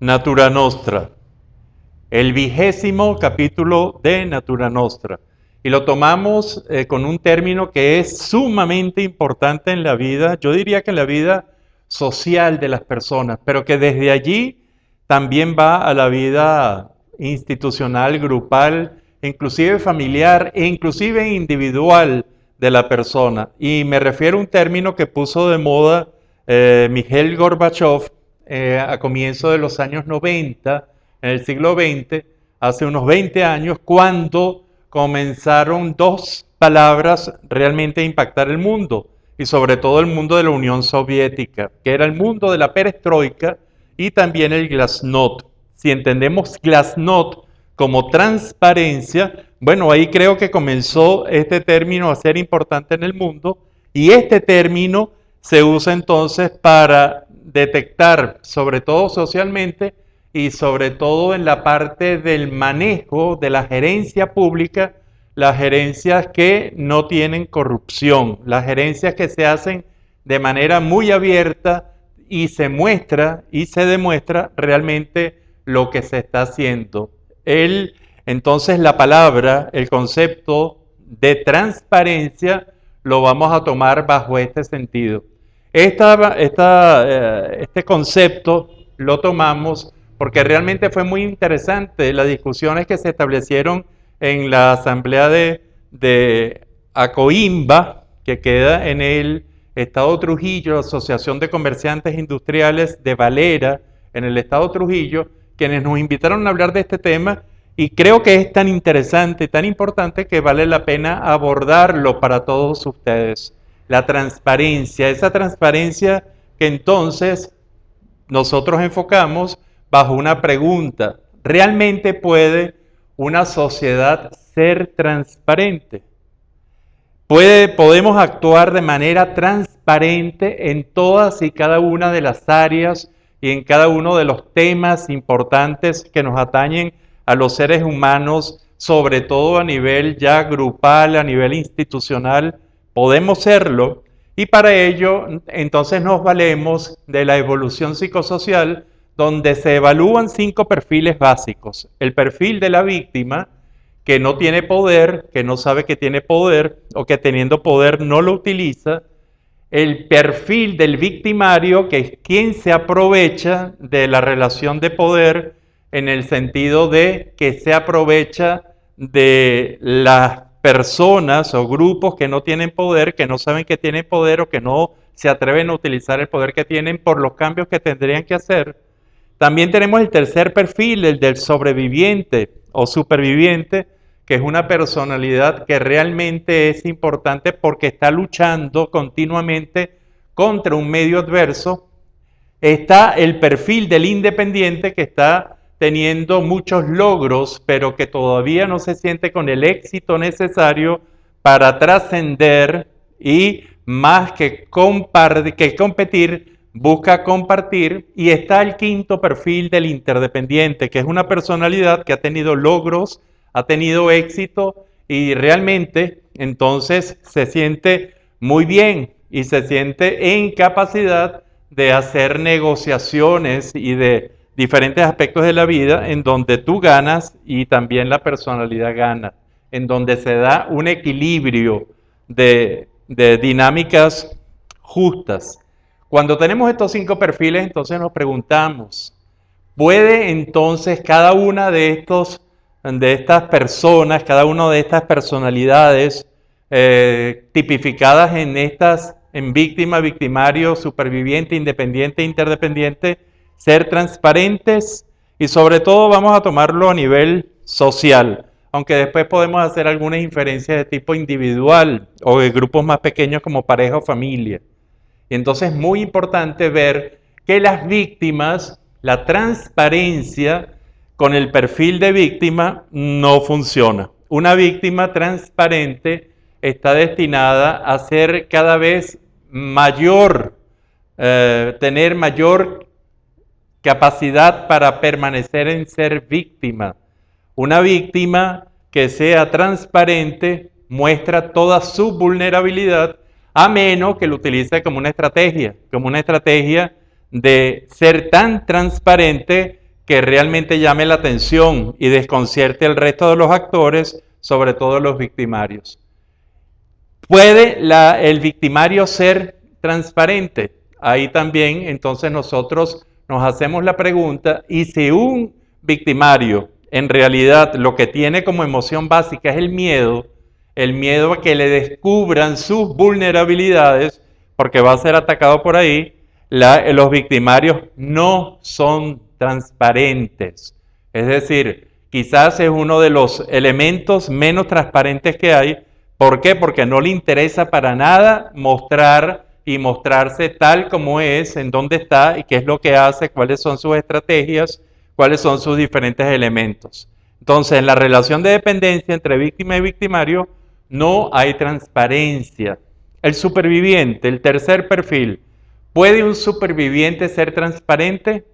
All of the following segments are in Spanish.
Natura Nostra, el 20º capítulo de Natura Nostra. Y lo tomamos con un término que es sumamente importante en la vida, yo diría que en la vida social de las personas, pero que desde allí también va a la vida institucional, grupal, inclusive familiar e inclusive individual de la persona. Y me refiero a un término que puso de moda Mikhail Gorbachev a comienzos de los años 90, en el siglo XX, hace unos 20 años, cuando comenzaron dos palabras realmente a impactar el mundo, y sobre todo el mundo de la Unión Soviética, que era el mundo de la perestroika y también el glasnost. Si entendemos glasnost como transparencia, bueno, ahí creo que comenzó este término a ser importante en el mundo, y este término se usa entonces para detectar, sobre todo socialmente y sobre todo en la parte del manejo de la gerencia pública, las gerencias que no tienen corrupción, las gerencias que se hacen de manera muy abierta y se muestra y se demuestra realmente lo que se está haciendo. Entonces la palabra, el concepto de transparencia lo vamos a tomar bajo este sentido. Este concepto lo tomamos porque realmente fue muy interesante las discusiones que se establecieron en la asamblea de Acoimba, que queda en el estado Trujillo, Asociación de Comerciantes Industriales de Valera, en el estado Trujillo, quienes nos invitaron a hablar de este tema, y creo que es tan interesante y tan importante que vale la pena abordarlo para todos ustedes. La transparencia, esa transparencia que entonces nosotros enfocamos bajo una pregunta: ¿realmente puede una sociedad ser transparente? ¿Podemos actuar de manera transparente en todas y cada una de las áreas y en cada uno de los temas importantes que nos atañen a los seres humanos, sobre todo a nivel ya grupal, a nivel institucional? Podemos serlo, y para ello entonces nos valemos de la evolución psicosocial, donde se evalúan 5 perfiles básicos. El perfil de la víctima, que no tiene poder, que no sabe que tiene poder, o que teniendo poder no lo utiliza. El perfil del victimario, que es quien se aprovecha de la relación de poder, en el sentido de que se aprovecha de las personas o grupos que no tienen poder, que no saben que tienen poder o que no se atreven a utilizar el poder que tienen por los cambios que tendrían que hacer. También tenemos el tercer perfil, el del sobreviviente o superviviente, que es una personalidad que realmente es importante porque está luchando continuamente contra un medio adverso. Está el perfil del independiente, que está teniendo muchos logros, pero que todavía no se siente con el éxito necesario para trascender, y más que competir, busca compartir. Y está el quinto perfil del interdependiente, que es una personalidad que ha tenido logros, ha tenido éxito, y realmente entonces se siente muy bien y se siente en capacidad de hacer negociaciones y de diferentes aspectos de la vida en donde tú ganas y también la personalidad gana, en donde se da un equilibrio de dinámicas justas. Cuando tenemos estos 5 perfiles, entonces nos preguntamos: ¿puede entonces cada una de estas personas, cada una de estas personalidades tipificadas en víctima, victimario, superviviente, independiente, interdependiente, ser transparentes? Y sobre todo vamos a tomarlo a nivel social, aunque después podemos hacer algunas inferencias de tipo individual o de grupos más pequeños como pareja o familia. Y entonces es muy importante ver que las víctimas, la transparencia con el perfil de víctima no funciona. Una víctima transparente está destinada a ser cada vez mayor, tener mayor capacidad para permanecer en ser víctima. Una víctima que sea transparente muestra toda su vulnerabilidad, a menos que lo utilice como una estrategia de ser tan transparente que realmente llame la atención y desconcierte al resto de los actores, sobre todo los victimarios. ¿Puede el victimario ser transparente? Ahí también entonces nosotros nos hacemos la pregunta, y si un victimario en realidad lo que tiene como emoción básica es el miedo a que le descubran sus vulnerabilidades, porque va a ser atacado por ahí, los victimarios no son transparentes. Es decir, quizás es uno de los elementos menos transparentes que hay. ¿Por qué? Porque no le interesa para nada mostrar y mostrarse tal como es, en dónde está y qué es lo que hace, cuáles son sus estrategias, cuáles son sus diferentes elementos. Entonces, en la relación de dependencia entre víctima y victimario, no hay transparencia. El superviviente, el tercer perfil, ¿puede un superviviente ser transparente?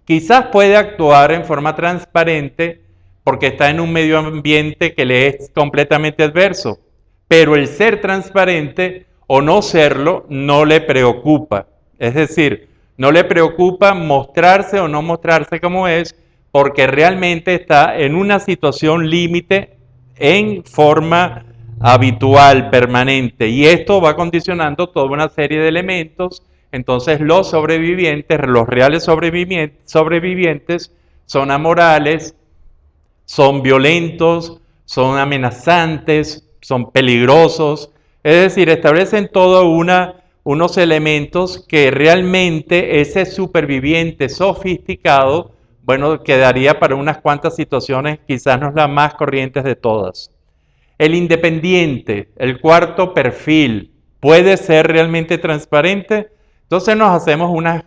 Quizás puede actuar en forma transparente porque está en un medio ambiente que le es completamente adverso, pero el ser transparente o no serlo no le preocupa. Es decir, no le preocupa mostrarse o no mostrarse como es, porque realmente está en una situación límite en forma habitual, permanente, y esto va condicionando toda una serie de elementos. Entonces los sobrevivientes, los reales sobrevivientes, son amorales, son violentos, son amenazantes, son peligrosos. Es decir, establecen unos elementos que realmente ese superviviente sofisticado, bueno, quedaría para unas cuantas situaciones, quizás no es la más corrientes de todas. El independiente, el cuarto perfil, ¿puede ser realmente transparente? Entonces nos hacemos unas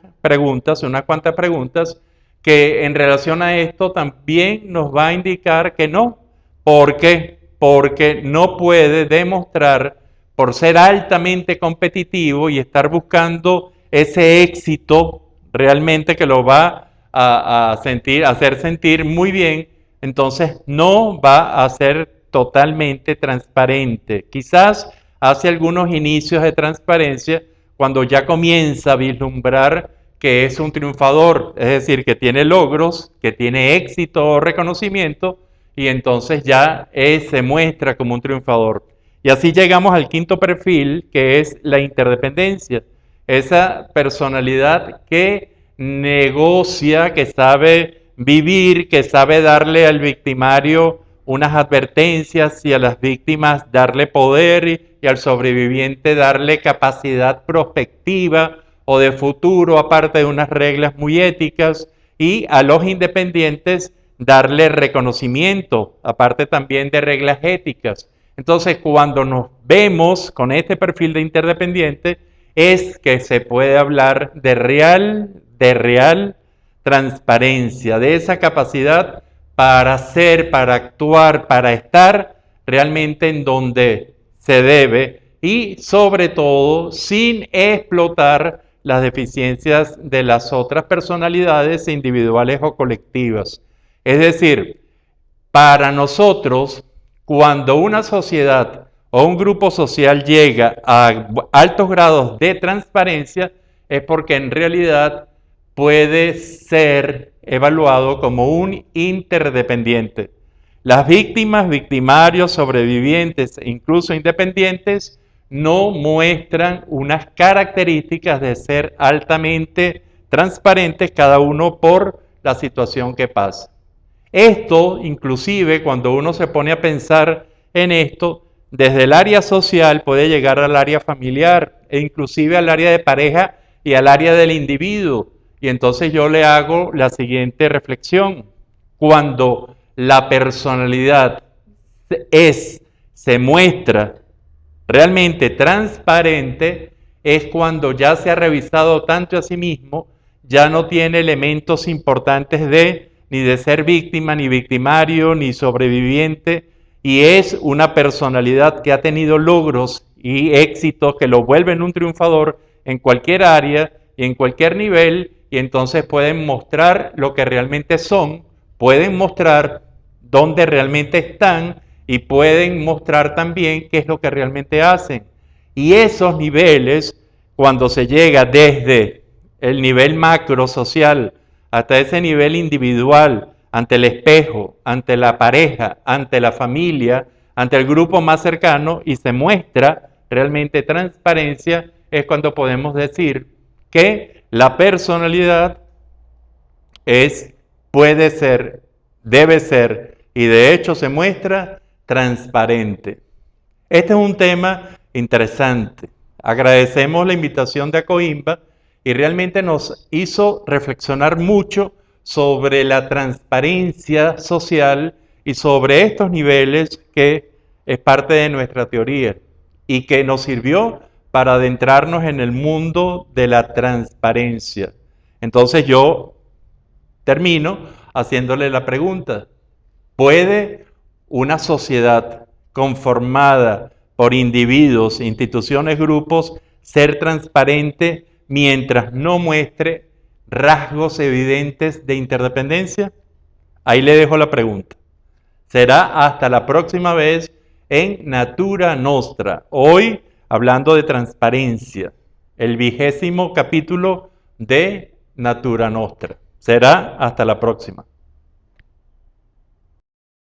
cuantas preguntas, que en relación a esto también nos va a indicar que no. ¿Por qué? Porque no puede demostrar, por ser altamente competitivo y estar buscando ese éxito realmente que lo va a hacer sentir muy bien, entonces no va a ser totalmente transparente. Quizás hace algunos inicios de transparencia cuando ya comienza a vislumbrar que es un triunfador, es decir, que tiene logros, que tiene éxito o reconocimiento, y entonces ya se muestra como un triunfador. Y así llegamos al quinto perfil, que es la interdependencia. Esa personalidad que negocia, que sabe vivir, que sabe darle al victimario unas advertencias y a las víctimas darle poder y al sobreviviente darle capacidad prospectiva o de futuro, aparte de unas reglas muy éticas, y a los independientes darle reconocimiento, aparte también de reglas éticas. Entonces, cuando nos vemos con este perfil de interdependiente, es que se puede hablar de real transparencia, de esa capacidad para ser, para actuar, para estar realmente en donde se debe, y sobre todo sin explotar las deficiencias de las otras personalidades individuales o colectivas. Es decir, para nosotros, cuando una sociedad o un grupo social llega a altos grados de transparencia, es porque en realidad puede ser evaluado como un interdependiente. Las víctimas, victimarios, sobrevivientes e incluso independientes no muestran unas características de ser altamente transparentes, cada uno por la situación que pasa. Esto, inclusive, cuando uno se pone a pensar en esto, desde el área social puede llegar al área familiar e inclusive al área de pareja y al área del individuo. Y entonces yo le hago la siguiente reflexión. Cuando la personalidad se muestra realmente transparente, es cuando ya se ha revisado tanto a sí mismo, ya no tiene elementos importantes ni de ser víctima, ni victimario, ni sobreviviente, y es una personalidad que ha tenido logros y éxitos que lo vuelven un triunfador en cualquier área y en cualquier nivel, y entonces pueden mostrar lo que realmente son, pueden mostrar dónde realmente están y pueden mostrar también qué es lo que realmente hacen. Y esos niveles, cuando se llega desde el nivel macro social hasta ese nivel individual, ante el espejo, ante la pareja, ante la familia, ante el grupo más cercano y se muestra realmente transparencia, es cuando podemos decir que la personalidad puede ser, debe ser y de hecho se muestra transparente. Este es un tema interesante. Agradecemos la invitación de Acoimba y realmente nos hizo reflexionar mucho sobre la transparencia social y sobre estos niveles que es parte de nuestra teoría y que nos sirvió para adentrarnos en el mundo de la transparencia. Entonces yo termino haciéndole la pregunta: ¿puede una sociedad conformada por individuos, instituciones, grupos ser transparente mientras no muestre rasgos evidentes de interdependencia? Ahí le dejo la pregunta. Será hasta la próxima vez en Natura Nostra. Hoy hablando de transparencia, el 20º capítulo de Natura Nostra. Será hasta la próxima.